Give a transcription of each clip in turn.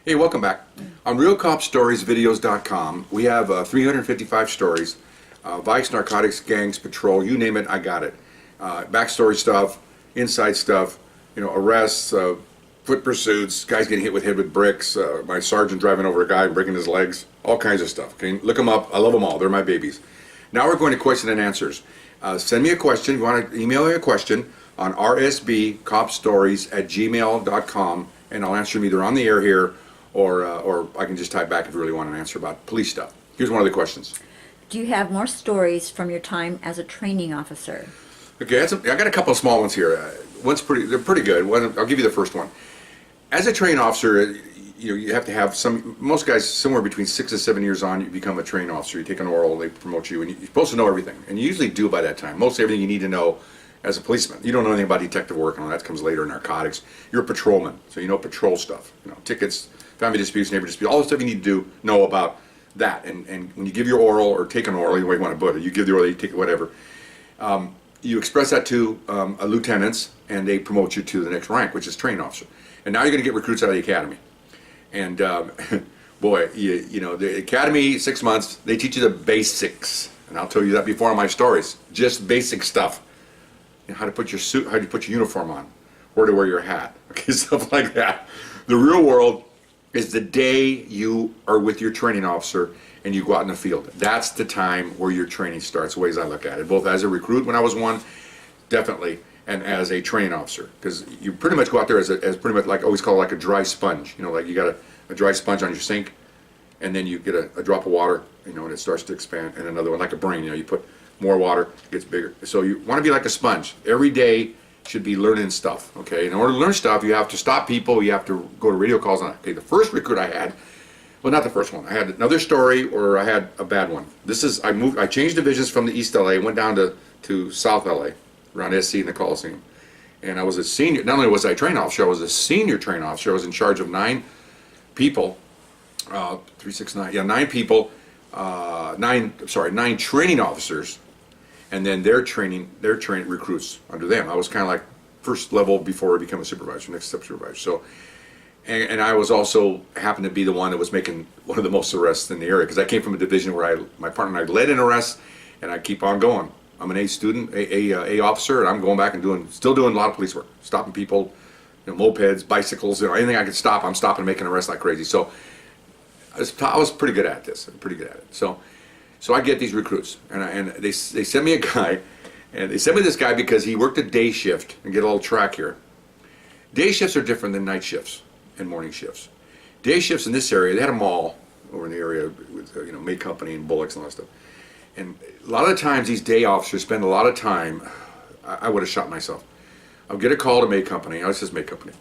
Hey, welcome back. On RealCopStoriesVideos.com, we have 355 stories. Vice, narcotics, gangs, patrol, you name it, I got it. Backstory stuff, inside stuff, arrests, foot pursuits, guys getting hit with bricks, my sergeant driving over a guy and breaking his legs, all kinds of stuff. Okay, look them up. I love them all. They're my babies. Now we're going to question and answers. Send me a question. If you want to email me a question on rsbcopstories@gmail.com, and I'll answer them either on the air here or I can just type back if you really want an answer about police stuff. Here's one of the questions. Do you have more stories from your time as a training officer? Okay, I got a couple of small ones here. They're pretty good. I'll give you the first one. As a training officer, you have to have most guys somewhere between 6 and 7 years on, you become a training officer. You take an oral, they promote you, and you're supposed to know everything. And you usually do by that time. Most everything you need to know as a policeman. You don't know anything about detective work, and all that comes later in narcotics. You're a patrolman, so you know patrol stuff. Tickets, family disputes, neighbor disputes, all the stuff you need to know about that. And when you give your oral, or take an oral, any way you want to put it, you give the oral, you take it, whatever. You express that to lieutenants, and they promote you to the next rank, which is training officer. And now you're going to get recruits out of the academy. And boy, the academy, 6 months, they teach you the basics. And I'll tell you that before in my stories. Just basic stuff. How to put your suit, how to put your uniform on, where to wear your hat, okay, stuff like that. The real world is the day you are with your training officer and you go out in the field. That's the time where your training starts, the ways I look at it. Both as a recruit when I was one, definitely, and as a training officer. Because you pretty much go out there as pretty much, like I always call it, like a dry sponge. Like you got a dry sponge on your sink, and then you get a drop of water, and it starts to expand, and another one, like a brain, you put more water, it gets bigger. So you want to be like a sponge. Every day should be learning stuff, okay? In order to learn stuff, you have to stop people, you have to go to radio calls. Okay, the first recruit I had, well, not the first one, I had another story, or I had a bad one. I changed divisions from the East LA, went down to South LA, around SC in the Coliseum. And I was a senior, not only was I a train officer, I was a senior train officer. I was in charge of 9 people, 9 people, 9 training officers, and then their training recruits under them. I was kind of like first level before I became a supervisor, next step supervisor. So, and I was also happened to be the one that was making one of the most arrests in the area, because I came from a division where my partner and I led an arrest, and I keep on going. I'm an A student, A officer, and I'm going back and still doing a lot of police work, stopping people, mopeds, bicycles, anything I could stop, I'm stopping and making arrests like crazy. So I was pretty good at this, So I get these recruits, and they send me a guy, and they send me this guy because he worked a day shift, and get a little track here. Day shifts are different than night shifts and morning shifts. Day shifts in this area, they had a mall over in the area with May Company and Bullocks and all that stuff. And a lot of the times these day officers spend a lot of time, I would have shot myself. I'll get a call to May Company, it says May Company,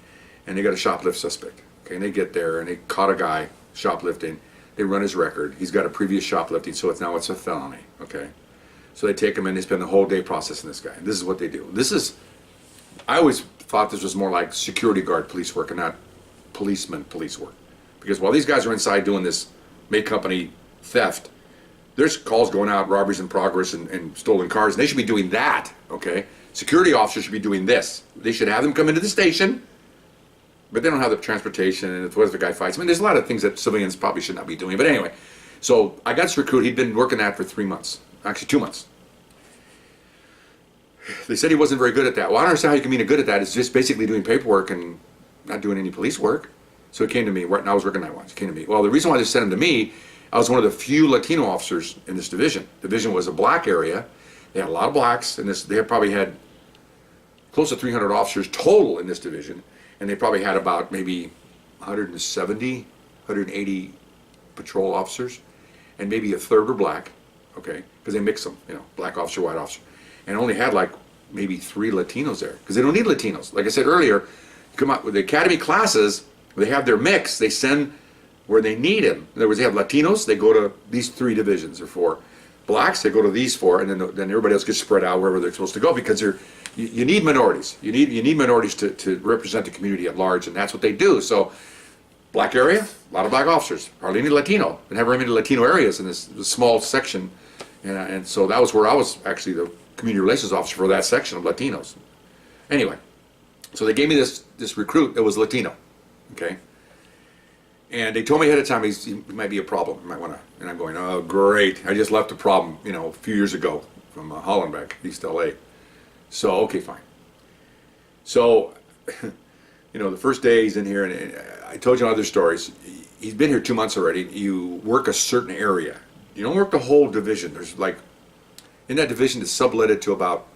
and they got a shoplift suspect. Okay, and they get there and they caught a guy shoplifting. They run his record. He's got a previous shoplifting, so now it's a felony. Okay, so they take him in. They spend the whole day processing this guy. And this is what they do. I always thought this was more like security guard police work and not policeman police work, because while these guys are inside doing this May Company theft, there's calls going out, robberies in progress, and stolen cars, and they should be doing that. Okay, security officers should be doing this. They should have them come into the station. But they don't have the transportation, and what if the guy fights? There's a lot of things that civilians probably should not be doing. But anyway, so I got this recruit. He'd been working that for 3 months, actually 2 months. They said he wasn't very good at that. Well, I don't understand how you can be good at that. It's just basically doing paperwork and not doing any police work. So he came to me, and I was working night watch. He came to me. Well, the reason why they sent him to me, I was one of the few Latino officers in this division. The division was a black area. They had a lot of blacks, and they probably had close to 300 officers total in this division. And they probably had about maybe 170, 180 patrol officers, and maybe a third were black, okay, because they mix them, black officer, white officer, and only had like maybe 3 Latinos there, because they don't need Latinos. Like I said earlier, come out with the academy classes, they have their mix, they send where they need them. In other words, they have Latinos, they go to these 3 divisions or 4. Blacks, they go to these 4, and then everybody else gets spread out wherever they're supposed to go, because you need minorities. You need minorities to represent the community at large, and that's what they do. So, black area, a lot of black officers, hardly any Latino. Didn't have very many Latino areas in this small section, and so that was where I was actually the community relations officer for that section of Latinos. Anyway, so they gave me this recruit that was Latino, okay. And they told me ahead of time he might be a problem. You might want to. And I'm going, oh, great. I just left a problem, a few years ago from Hollenbeck, East LA. So, okay, fine. So, the first day he's in here, and I told you other stories. He's been here 2 months already. You work a certain area. You don't work the whole division. There's in that division, it's subletted to about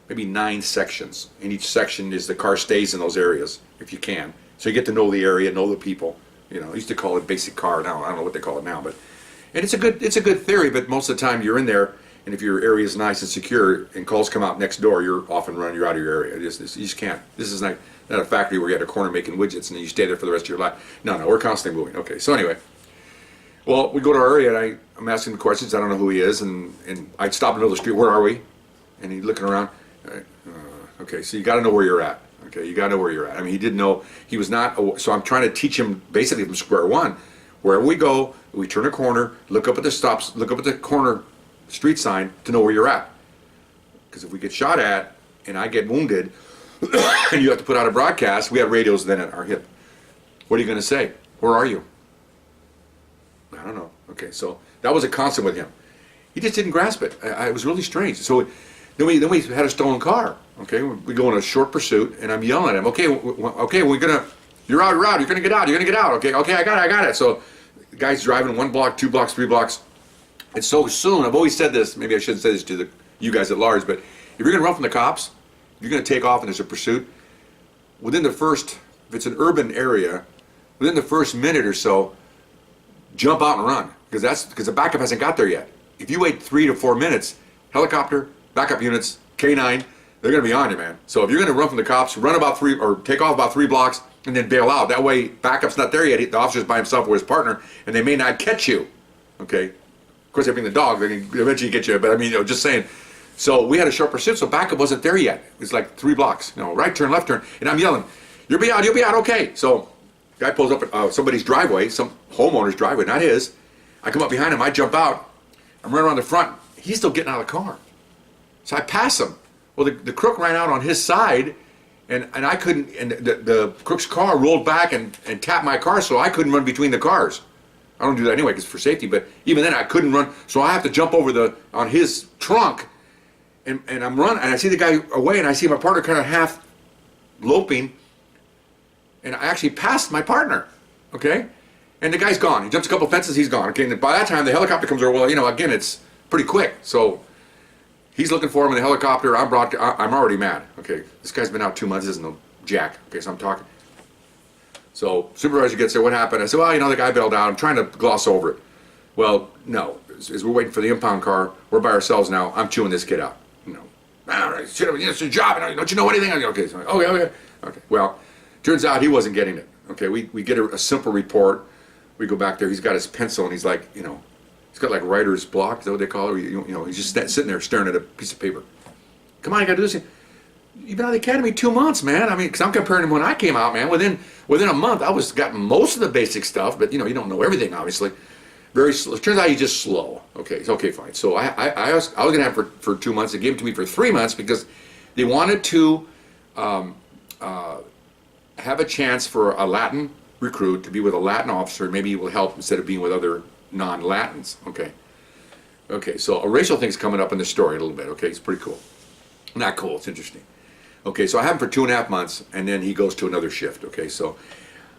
maybe 9 sections. And each section is the car stays in those areas, if you can. So you get to know the area, know the people. I used to call it basic car. Now I don't know what they call it now, and it's a good theory. But most of the time you're in there, and if your area is nice and secure, and calls come out next door, you're off and running. You're out of your area. You just can't. This is not a factory where you had a corner making widgets and then you stay there for the rest of your life. No, we're constantly moving. Okay, so anyway, well, we go to our area, and I'm asking him questions. I don't know who he is, and I'd stop in the middle of the street. Where are we? And he's looking around. Okay, so you got to know where you're at. Okay, you got to know where you're at. I mean, he didn't know. He was not. So I'm trying to teach him basically from square one. Wherever we go, we turn a corner, look up at the stops, look up at the corner street sign to know where you're at. Because if we get shot at and I get wounded, and you have to put out a broadcast, we have radios then at our hip. What are you going to say? Where are you? I don't know. Okay, so that was a constant with him. He just didn't grasp it. It was really strange. So then we had a stolen car. Okay, we go on a short pursuit, and I'm yelling at him. Okay, you're out. You're gonna get out. Okay, I got it. So the guy's driving 1 block, 2 blocks, 3 blocks. And so soon, I've always said this. Maybe I shouldn't say this to you guys at large, but if you're gonna run from the cops, you're gonna take off, and there's a pursuit. If it's an urban area, within the first minute or so, jump out and run, because the backup hasn't got there yet. If you wait 3 to 4 minutes, helicopter, backup units, K9, they're going to be on you, man. So if you're going to run from the cops, run about 3 or take off about 3 blocks and then bail out. That way, backup's not there yet. The officer's by himself or his partner, and they may not catch you. Okay? Of course, they bring the dog. They can eventually get you. But I mean, just saying. So we had a short pursuit, so backup wasn't there yet. It was like 3 blocks. Right turn, left turn. And I'm yelling, you'll be out. Okay. So guy pulls up at somebody's driveway, some homeowner's driveway, not his. I come up behind him. I jump out. I'm running around the front. He's still getting out of the car. So I pass him. Well, the crook ran out on his side, and I couldn't, and the crook's car rolled back and tapped my car, so I couldn't run between the cars. I don't do that anyway, because for safety, but even then I couldn't run, so I have to jump over on his trunk, and I'm running, and I see the guy away, and I see my partner kind of half loping, and I actually passed my partner, okay? And the guy's gone. He jumps a couple fences, he's gone, okay? And by that time, the helicopter comes over. Well, again, it's pretty quick, so he's looking for him in the helicopter. I'm already mad. Okay, this guy's been out 2 months. This isn't no jack. Okay, so I'm talking. So supervisor gets there. What happened? I said, well, the guy bailed out. I'm trying to gloss over it. Well, no. As we're waiting for the impound car, we're by ourselves now. I'm chewing this kid out. It's your job. Don't you know anything? Okay, so, okay. Well, turns out he wasn't getting it. Okay, we get a simple report. We go back there. He's got his pencil, and he's like, he's got like writer's block, is that what they call it? He's just sitting there staring at a piece of paper. Come on, you got to do this. You've been out of the academy 2 months, man. I mean, because I'm comparing him when I came out, man. Within a month, I got most of the basic stuff, but you don't know everything, obviously. Very slow. It turns out he's just slow. Okay, it's okay, fine. So I was going to have for 2 months. They gave it to me for 3 months because they wanted to have a chance for a Latin recruit to be with a Latin officer. Maybe he will help instead of being with other non-Latins. Okay, so a racial thing's coming up in the story a little bit. Okay, it's pretty cool. Not cool, it's interesting. Okay, so I have him for 2.5 months, and then he goes to another shift. Okay, so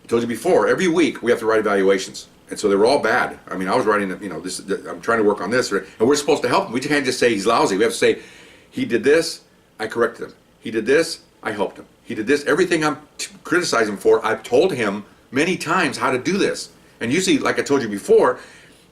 I told you before, every week we have to write evaluations, and so they were all bad. I mean, I was writing, I'm trying to work on this, and we're supposed to help him. We can't just say he's lousy. We have to say, he did this, I corrected him. He did this, I helped him. He did this. Everything I'm criticizing him for, I've told him many times how to do this. And usually, like I told you before,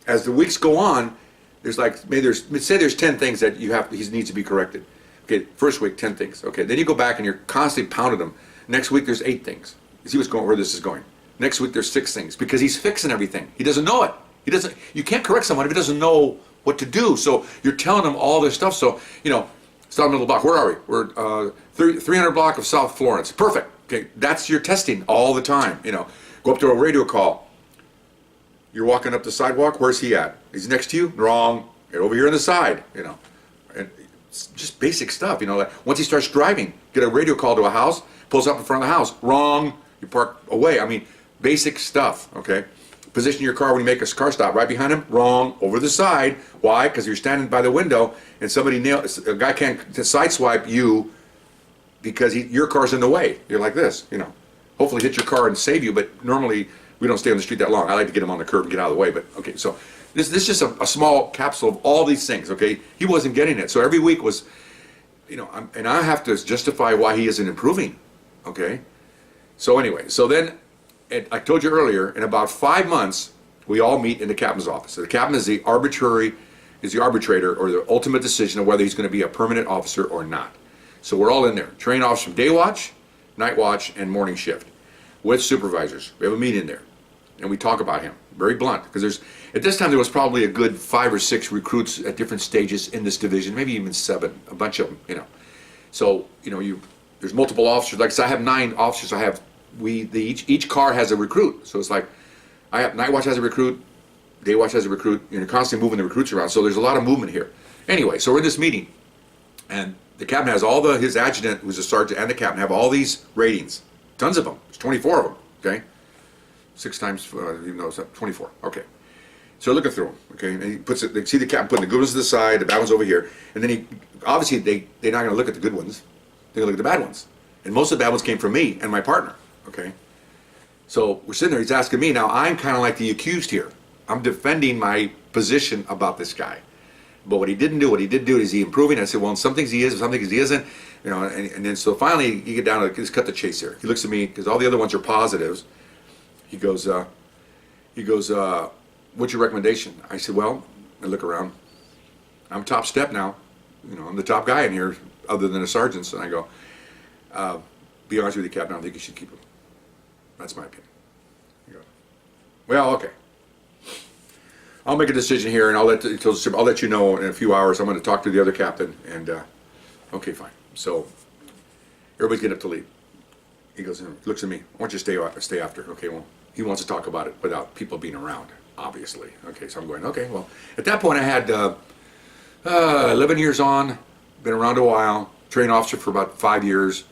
as the weeks go on, there's say there's 10 things that he needs to be corrected. Okay, first week 10 things. Okay, then you go back and you're constantly pounding him. Next week there's 8 things. You see where this is going. Next week there's 6 things because he's fixing everything. He doesn't know it. You can't correct someone if he doesn't know what to do. So you're telling him all this stuff. So start middle block. Where are we? We're 300 block of South Florence. Perfect. Okay, that's your testing all the time. Go up to a radio call. You're walking up the sidewalk. Where's he at? He's next to you. Wrong. Get over here on the side. And it's just basic stuff. Like once he starts driving, get a radio call to a house. Pulls up in front of the house. Wrong. You park away. I mean, Basic stuff, okay? Position your car when you make a car stop. Right behind him? Wrong. Over the side. Why? Because you're standing by the window and a guy can't sideswipe you because your car's in the way. You're like this, you know. Hopefully hit your car and save you, but normally we don't stay on the street that long. I like to get him on the curb and get out of the way, but okay, so this is just a small capsule of all these things, okay? He wasn't getting it. So every week was, you know, and I have to justify why he isn't improving, okay? So anyway, so then, I told you earlier, in about 5 months, we all meet in the captain's office. So the captain is the arbitrator or the ultimate decision of whether he's going to be a permanent officer or not. So we're all in there. Train officers from day watch, night watch, and morning shift with supervisors. We have a meeting there, and we talk about him. Very blunt, because at this time there was probably a good 5 or 6 recruits at different stages in this division, maybe even 7, a bunch of them, you know. So, you know, there's multiple officers. Like I said, I have 9 officers. Each car has a recruit. So it's like, night watch has a recruit, day watch has a recruit. You're constantly moving the recruits around. So there's a lot of movement here. Anyway, so we're in this meeting, and the captain has his adjutant, who's a sergeant, and the captain have all these ratings. Tons of them. There's 24 of them, okay? 6 times, even though it's 24, okay. So looking through them, okay, and he puts it, they see the captain putting the good ones to the side, the bad ones over here, and then obviously they're not gonna look at the good ones, they're gonna look at the bad ones. And most of the bad ones came from me and my partner, okay? So we're sitting there, he's asking me, now I'm kind of like the accused here. I'm defending my position about this guy. But what he did do is he improving. I said, well, in some things he is, some things he isn't, you know, and then so finally you get down to, just cut the chase here. He looks at me, because all the other ones are positives. He goes, what's your recommendation? I said, well, I look around. I'm top step now. You know, I'm the top guy in here, other than the sergeants. And I go, be honest with you, Captain, I don't think you should keep him. That's my opinion. He goes, well, okay. I'll make a decision here, and I'll let you know in a few hours. I'm going to talk to the other captain, and okay, fine. So everybody's getting up to leave. He goes and looks at me. I want you to stay after. Okay, well, he wants to talk about it without people being around, obviously. Okay, so I'm going, okay, well, at that point I had 11 years on, been around a while, trained officer for about 5 years,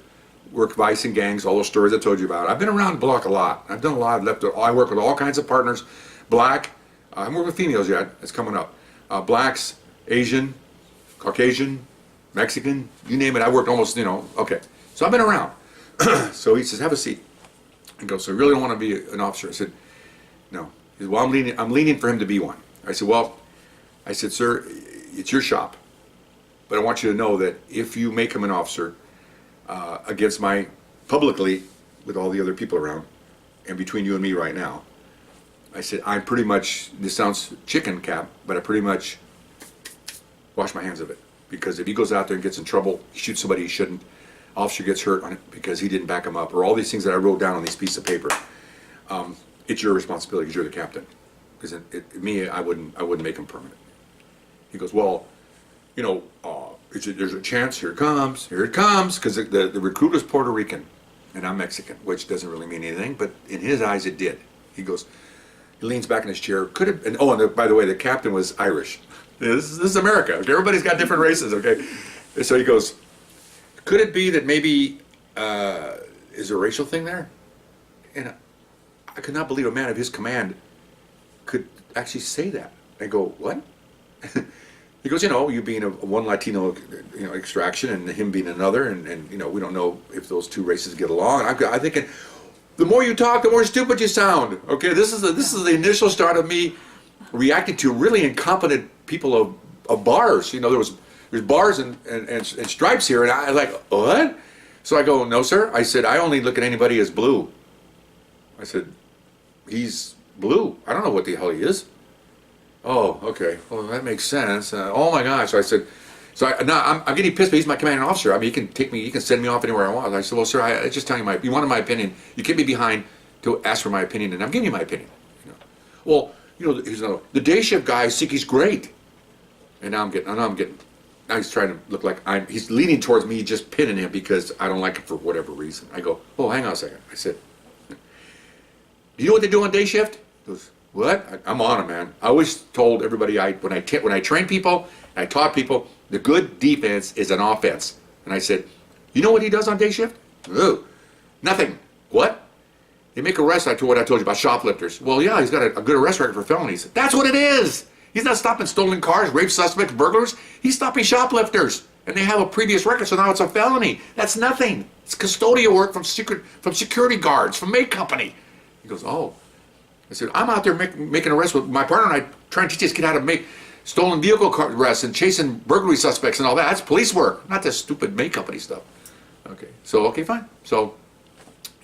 worked vice and gangs, all those stories I told you about. I've been around the block a lot. I've done a lot. I work with all kinds of partners, black. I haven't worked with females yet. It's coming up. Blacks, Asian, Caucasian, Mexican, you name it. I worked almost, you know, okay. So I've been around. So he says, have a seat. I go, so you really don't want to be an officer? I said, no. He said, well, I'm leaning for him to be one. I said, well, sir, it's your shop. But I want you to know that if you make him an officer, against publicly, with all the other people around, and between you and me right now, I said, I'm pretty much, this sounds chicken cap, but I pretty much wash my hands of it. Because if he goes out there and gets in trouble, he shoots somebody he shouldn't, officer gets hurt on it because he didn't back him up, or all these things that I wrote down on these pieces of paper, it's your responsibility because you're the captain. Because I wouldn't make him permanent. He goes, well, you know, there's a chance, here it comes, because the recruit is Puerto Rican, and I'm Mexican, which doesn't really mean anything, but in his eyes it did. He goes, he leans back in his chair. By the way, the captain was Irish. This is America. Okay? Everybody's got different races. Okay, so he goes, could it be that maybe is there a racial thing there? And I could not believe a man of his command could actually say that. I go, what? He goes, you know, you being a one Latino, you know, extraction, and him being another, and you know, we don't know if those two races get along. And I'm thinking, the more you talk, the more stupid you sound. Okay, this is the initial start of me reacting to really incompetent people of bars. You know, there's bars and stripes here, and I like, what? So I go, no, sir. I said, I only look at anybody as blue. I said, he's blue. I don't know what the hell he is. Oh, okay. Well, that makes sense. Oh my gosh. So I said, now I'm getting pissed, but he's my commanding officer. I mean, he can take me, he can send me off anywhere I want. I said, well, sir, I just telling you you wanted my opinion. You kept me behind to ask for my opinion, and I'm giving you my opinion. You know, well, you know, the day shift guys think he's great, and now he's trying to look like he's leaning towards me, just pinning him because I don't like him for whatever reason. I go, oh, hang on a second. I said, do you know what they do on day shift? He goes, what? I'm on it, man. I always told everybody when I train people, and I taught people, the good defense is an offense. And I said, you know what he does on day shift? Ooh, nothing. What? They make arrests, what I told you about shoplifters. Well, yeah, he's got a good arrest record for felonies. That's what it is. He's not stopping stolen cars, rape suspects, burglars. He's stopping shoplifters. And they have a previous record, so now it's a felony. That's nothing. It's custodial work from security guards, from maid company. He goes, oh. I said, I'm out there making arrests with my partner and I trying to teach this kid how to make stolen vehicle arrests and chasing burglary suspects and all that. That's police work, not this stupid maid company stuff. Okay, so, okay, fine. So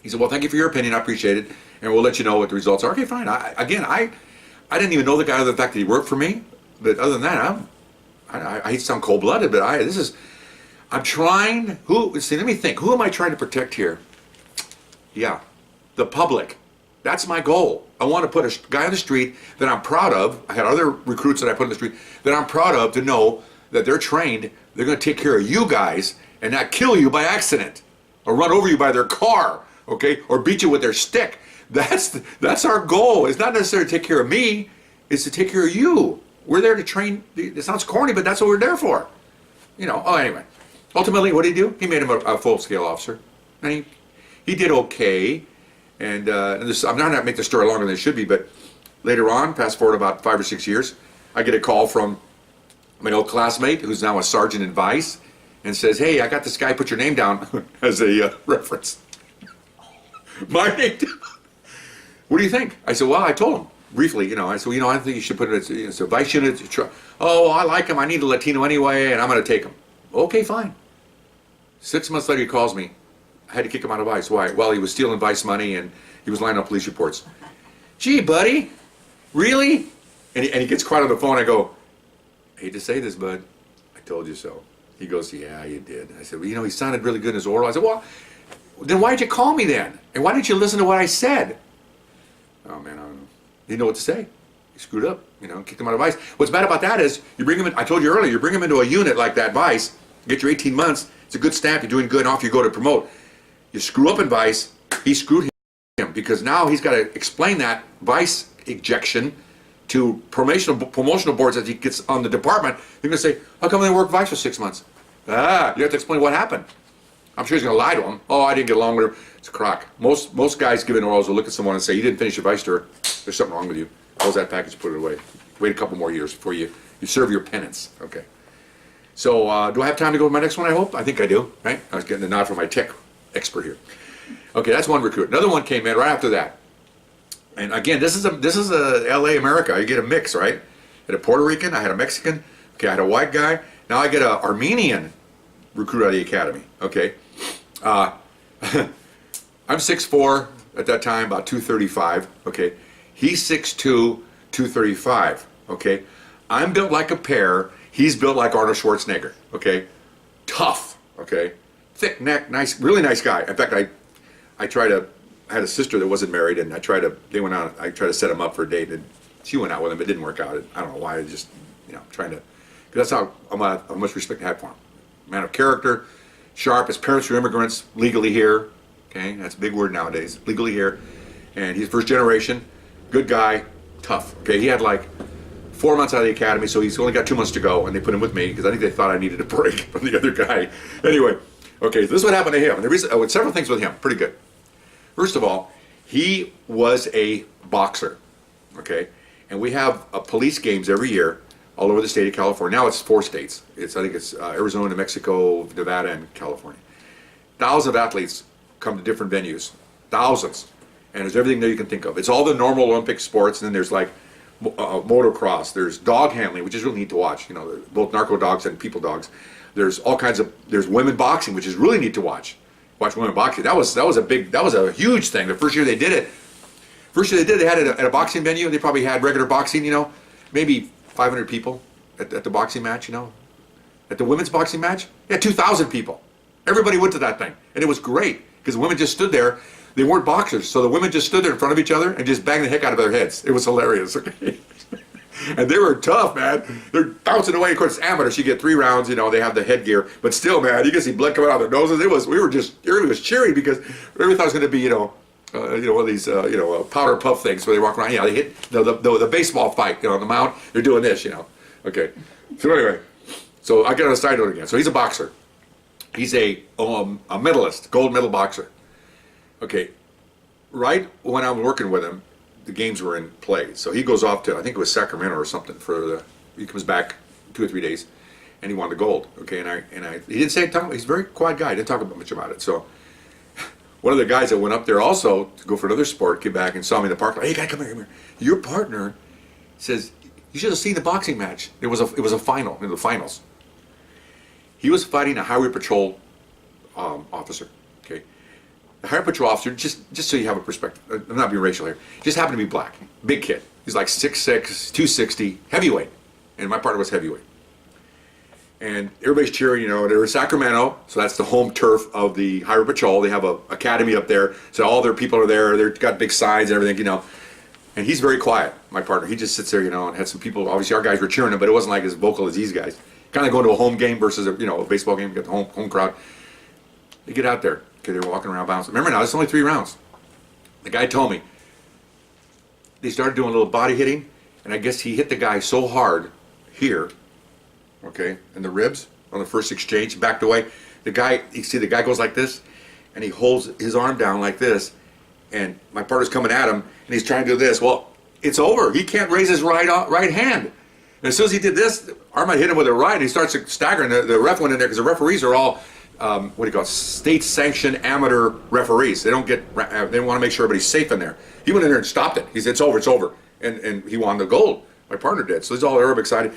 he said, well, thank you for your opinion. I appreciate it. And we'll let you know what the results are. Okay, fine. I didn't even know the guy other than the fact that he worked for me. But other than that, I hate to sound cold-blooded, but I'm trying, let me think. Who am I trying to protect here? Yeah, the public. That's my goal. I want to put a guy on the street that I'm proud of. I had other recruits that I put on the street that I'm proud of to know that they're trained. They're going to take care of you guys and not kill you by accident or run over you by their car, okay, or beat you with their stick. That's our goal. It's not necessarily to take care of me. It's to take care of you. We're there to train. It sounds corny, but that's what we're there for. You know. Oh, anyway. Ultimately, what did he do? He made him a full-scale officer, and he did okay. And I'm not going to make the story longer than it should be, but later on, fast forward about 5 or 6 years, I get a call from my old classmate, who's now a sergeant in Vice, and says, hey, I got this guy, put your name down as a reference. My name down. What do you think? I said, well, I told him briefly, I said, I think you should put it as a Vice unit. Oh, I like him. I need a Latino anyway, and I'm going to take him. Okay, fine. 6 months later, he calls me. I had to kick him out of Vice. Why? Well, he was stealing Vice money and he was lying on police reports. Gee, buddy, really? And he gets quiet on the phone. I go, I hate to say this, bud. I told you so. He goes, yeah, you did. I said, well, he sounded really good in his oral. I said, well, then why'd you call me then? And why didn't you listen to what I said? Oh, man, I don't know. He didn't know what to say. He screwed up, kicked him out of Vice. What's bad about that is you bring him in, I told you earlier, you bring him into a unit like that, Vice, get your 18 months, it's a good stamp, you're doing good, and off you go to promote. You screw up in Vice, he screwed him because now he's got to explain that Vice ejection to promotional boards as he gets on the department. They're going to say, how come they work Vice for 6 months? You have to explain what happened. I'm sure he's going to lie to him. Oh, I didn't get along with him. It's a crock. Most guys giving orals will look at someone and say, you didn't finish your Vice tour. There's something wrong with you. Close that package, put it away. Wait a couple more years before you serve your penance. Okay. So do I have time to go to my next one, I hope? I think I do, right? I was getting a nod from my tech expert here. Okay, that's one recruit. Another one came in right after that. And again, this is a LA America. You get a mix, right? I had a Puerto Rican, I had a Mexican, okay, I had a white guy. Now I get an Armenian recruit out of the academy, okay? I'm 6'4", at that time, about 235, okay? He's 6'2", 235, okay? I'm built like a pear, he's built like Arnold Schwarzenegger, okay? Tough, okay? Thick neck, nice, really nice guy. In fact, I had a sister that wasn't married, and I tried to set him up for a date, and she went out with him. It didn't work out. I don't know why. I just, trying to, because that's how much respect I had for him. Man of character, sharp. His parents were immigrants, legally here. Okay, that's a big word nowadays. Legally here, and he's first generation. Good guy, tough. Okay, he had like 4 months out of the academy, so he's only got 2 months to go, and they put him with me because I think they thought I needed a break from the other guy. Anyway. Okay, so this is what happened to him. There was several things with him, pretty good. First of all, he was a boxer, okay? And we have police games every year all over the state of California. Now it's 4 states. I think it's Arizona, New Mexico, Nevada, and California. Thousands of athletes come to different venues, thousands. And there's everything that you can think of. It's all the normal Olympic sports, and then there's like motocross, there's dog handling, which is really neat to watch, both narco dogs and people dogs. There's all kinds of, there's women boxing, which is really neat to watch. Watch women boxing. That was a huge thing. The first year they did it, they had it at a boxing venue. They probably had regular boxing, maybe 500 people at the boxing match, At the women's boxing match, yeah, 2,000 people. Everybody went to that thing, and it was great because the women just stood there. They weren't boxers, so the women just stood there in front of each other and just banged the heck out of their heads. It was hilarious. Okay. And they were tough, man. They're bouncing away. Of course, it's amateur. So you get 3 rounds. They have the headgear, but still, man, you can see blood coming out of their noses. Everybody was cheering because everybody thought it was going to be, one of these, powder puff things where they walk around. They hit the baseball fight, on the mound. They're doing this, Okay. So anyway, so I get on a side note again. So he's a boxer. He's a medalist, gold medal boxer. Okay. right when I was working with him, the games were in play. So he goes off to, I think it was Sacramento or something he comes back 2 or 3 days, and he won the gold. Okay, he didn't say talk. He's a very quiet guy. He didn't talk about much about it. So one of the guys that went up there also to go for another sport came back and saw me in the park. Like, hey, guy, come here. Your partner says you should have seen the boxing match. It was a final in the finals. He was fighting a highway patrol officer. Okay. The highway patrol officer, just so you have a perspective, I'm not being racial here, just happened to be black. Big kid. He's like 6'6", 260, heavyweight. And my partner was heavyweight. And everybody's cheering, you know, they're in Sacramento, so that's the home turf of the highway patrol. They have a academy up there, so all their people are there. They've got big signs and everything, you know. And he's very quiet, my partner. He just sits there, you know, and had some people, obviously our guys were cheering him, but it wasn't like as vocal as these guys. Kind of going to a home game versus a baseball game, you got the home crowd. They get out there. Okay, they're walking around bouncing. Remember now, it's only 3 rounds. The guy told me they started doing a little body hitting, and I guess he hit the guy so hard here, okay, in the ribs on the first exchange, backed away. The guy goes like this, and he holds his arm down like this, and my partner's coming at him, and he's trying to do this. Well, it's over. He can't raise his right hand. And as soon as he did this, Armand hit him with a right, and he starts staggering. The ref went in there because the referees are all what do you call it? State-sanctioned amateur referees. They don't want to make sure everybody's safe in there. He went in there and stopped it. He said, it's over. And he won the gold. My partner did. So he's all Arab excited.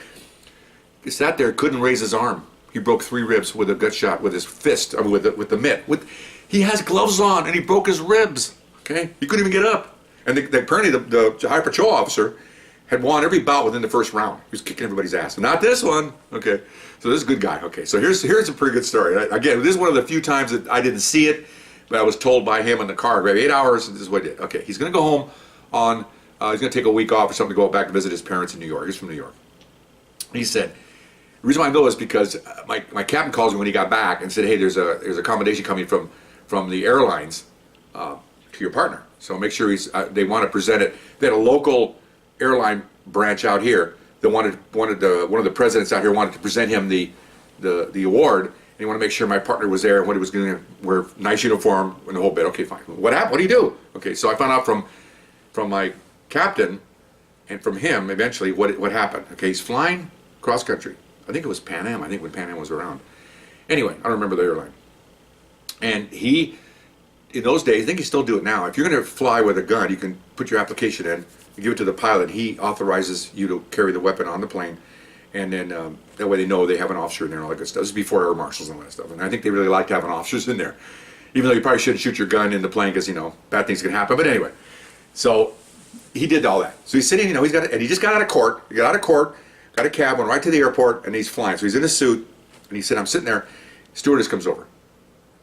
He sat there, couldn't raise his arm. He broke 3 ribs with a gut shot with his fist, I mean, with the mitt. He has gloves on, and he broke his ribs. Okay, he couldn't even get up. And apparently the high patrol officer had won every bout within the first round. He was kicking everybody's ass. Not this one. Okay, so this is a good guy. Okay, so here's a pretty good story. Again, this is one of the few times that I didn't see it, but I was told by him in the car, maybe 8 hours, and this is what he did. Okay, he's going to go home on, he's going to take a week off or something to go back to visit his parents in New York. He's from New York. He said, the reason why I know is because my captain calls me when he got back and said, hey, there's a accommodation coming from the airlines to your partner. So make sure they want to present it. They had a local airline branch out here that wanted one of the presidents out here wanted to present him the award, and he wanted to make sure my partner was there and what he was going to wear, nice uniform and the whole bit. Okay, fine. What happened? What do you do? Okay, so I found out from my captain and from him eventually what happened. Okay, he's flying cross country. I think it was Pan Am. I think when Pan Am was around. Anyway, I don't remember the airline. And he, in those days, I think he still do it now. If you're going to fly with a gun, you can put your application in, and give it to the pilot. He authorizes you to carry the weapon on the plane, and then that way they know they have an officer in there and all that good stuff. This is before air marshals and all that stuff. And I think they really like having officers in there, even though you probably shouldn't shoot your gun in the plane because bad things can happen. But anyway, so he did all that. So he's sitting, and he just got out of court. He got out of court, got a cab, went right to the airport, and he's flying. So he's in a suit, and he said, "I'm sitting there." Stewardess comes over,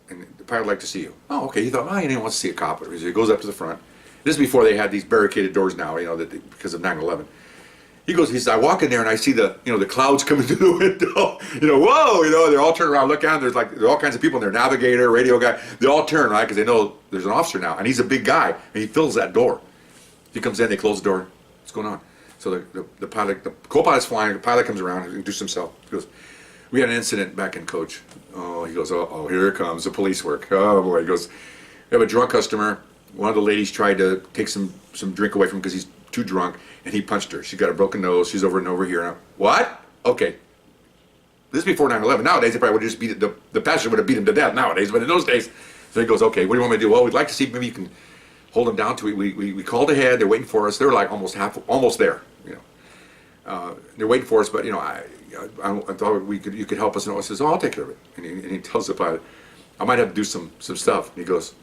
and the pilot would like to see you. Oh, okay. He thought, he didn't want to see a cop. So he goes up to the front. This is before they had these barricaded doors now, because of 9/11. He says, I walk in there and I see the clouds coming through the window. Whoa, they're all turning around, look down. There's all kinds of people in there, navigator, radio guy. They all turn, right, because they know there's an officer now, and he's a big guy, and he fills that door. He comes in, they close the door. What's going on? So the pilot, the co-pilot's flying. The pilot comes around, he introduces himself. He goes, we had an incident back in Coach. Oh, he goes, oh, here it comes, the police work. Oh boy, he goes, we have a drunk customer. One of the ladies tried to take some drink away from him because he's too drunk, and he punched her. She got a broken nose. She's over and over here. Now, what? Okay. This is before 9/11. Nowadays, they probably would have just beat the passenger would have beat him to death nowadays. But in those days, so he goes, okay, what do you want me to do? Well, we'd like to see if maybe you can hold him down to it. We called ahead. They're waiting for us. They're like almost there. They're waiting for us, but I thought you could help us. And I says, I'll take care of it. And he tells the pilot, I might have to do some stuff. And he goes,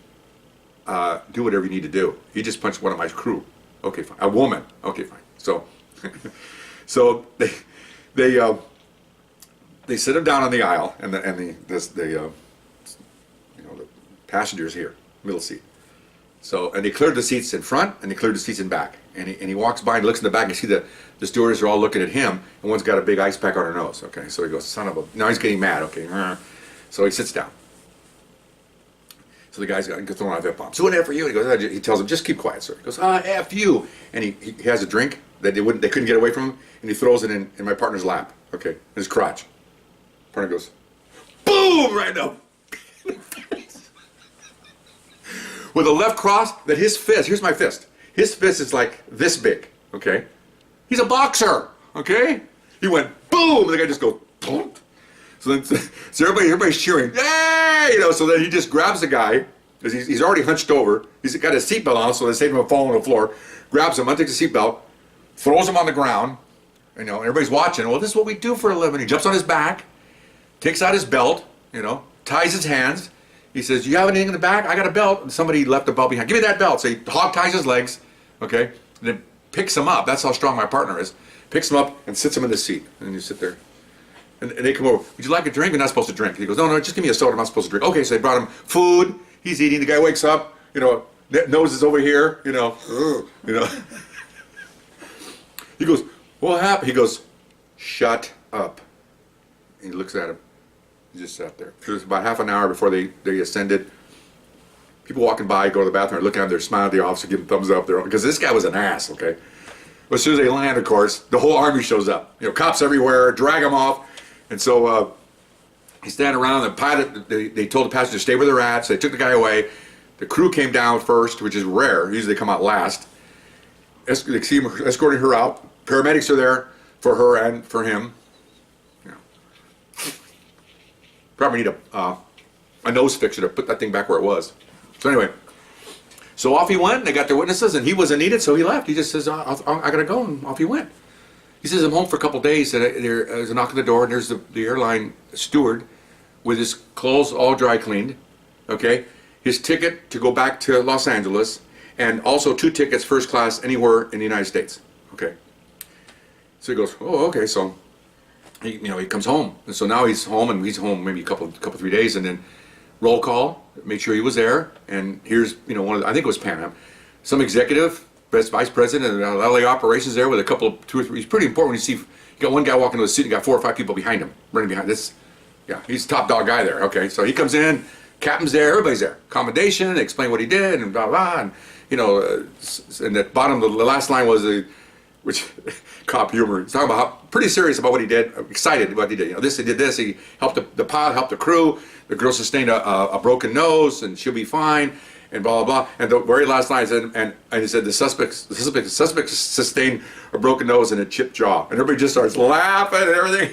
do whatever you need to do. He just punched one of my crew. Okay, fine. A woman. Okay, fine. So, so they sit him down on the aisle, and the passengers here, middle seat. So, and they cleared the seats in front, and they cleared the seats in back. And he walks by and looks in the back, and see the stewardess are all looking at him, and one's got a big ice pack on her nose. Okay, so he goes, son of a. Now he's getting mad. Okay, so he sits down. So the guy's got throwing out F-bombs. So whatever for you. He tells him, just keep quiet, sir. He goes, F you. And he has a drink that they couldn't get away from him, and he throws it in my partner's lap. Okay, in his crotch. Partner goes, boom, right up. with a left cross that his fist, here's my fist. His fist is like this big, okay? He's a boxer, okay? He went boom, and the guy just goes, boom. So then, so everybody's cheering, yay! You know, so then he just grabs the guy, because he's already hunched over. He's got his seatbelt on, so they save him from falling on the floor. Grabs him, untakes the seatbelt, throws him on the ground. You know, and everybody's watching. Well, this is what we do for a living. He jumps on his back, takes out his belt, you know, ties his hands. He says, "You have anything in the back? I got a belt." And somebody left a belt behind. "Give me that belt." So he hog ties his legs, okay, and then picks him up. That's how strong my partner is. Picks him up and sits him in the seat. And you sit there. And they come over. "Would you like a drink?" "You're not supposed to drink." He goes, "No, just give me a soda. I'm not supposed to drink." Okay, so they brought him food. He's eating. The guy wakes up, you know, nose is over here, you know. You know. He goes, "What happened?" He goes, "Shut up." And he looks at him. He just sat there. It was about half an hour before they ascended. People walking by, go to the bathroom, look at him, they're smiling at the officer, give him thumbs up. Because this guy was an ass, okay? Well, as soon as they land, of course, the whole army shows up. You know, cops everywhere, drag him off. And so he's standing around. The pilot, they told the passenger to stay where they're at, so they took the guy away. The crew came down first, which is rare. Usually they come out last. They see him escorting her out. Paramedics are there for her and for him. Probably need a nose fixer to put that thing back where it was. So anyway, so off he went. They got their witnesses, and he wasn't needed, so he left. He just says, I gotta go, and off he went. He says, "I'm home for a couple of days," and there's a knock on the door, and there's the airline steward with his clothes all dry cleaned, okay, his ticket to go back to Los Angeles, and also 2 tickets first class anywhere in the United States, okay. So he goes, "Oh, okay," so he comes home, and so now he's home, and he's home maybe a couple 3 days, and then roll call, make sure he was there, and here's one of I think it was Pan Am, some executive, vice president of LA operations there with a couple of 2 or 3. It's pretty important when you see you got one guy walking to the seat and got 4 or 5 people behind him, running behind this. Yeah, he's the top dog guy there. Okay, so he comes in, captain's there, everybody's there. Accommodation, they explain what he did, and blah blah, and and at bottom the last line was which cop humor. He's talking about how pretty serious about what he did, excited about what he did. He did this. He helped the pilot, helped the crew. The girl sustained a broken nose, and she'll be fine. And blah blah blah. And the very last line said, and he said the suspect sustained a broken nose and a chipped jaw. And everybody just starts laughing and everything.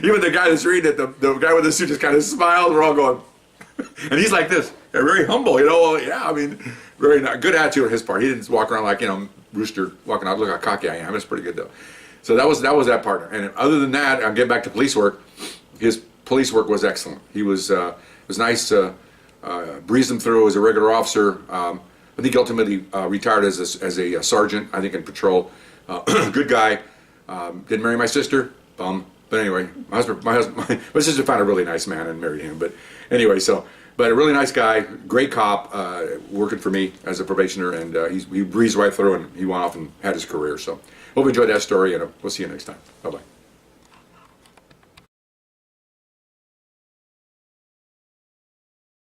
Even the guy that's reading it, the guy with the suit just kind of smiles. We're all going, and he's like this, very humble. Yeah, I mean, very good attitude on his part. He didn't walk around like rooster walking out. Look how cocky I am. It's pretty good though. So that was that partner. And other than that, I'm getting back to police work. His police work was excellent. He was it was nice to breeze him through as a regular officer. I think he ultimately retired as a sergeant. I think in patrol. Good guy. Didn't marry my sister. Bum. But anyway, my sister found a really nice man and married him. But anyway, but a really nice guy, great cop, working for me as a probationer, and he breezed right through, and he went off and had his career. So hope you enjoyed that story, and we'll see you next time. Bye bye.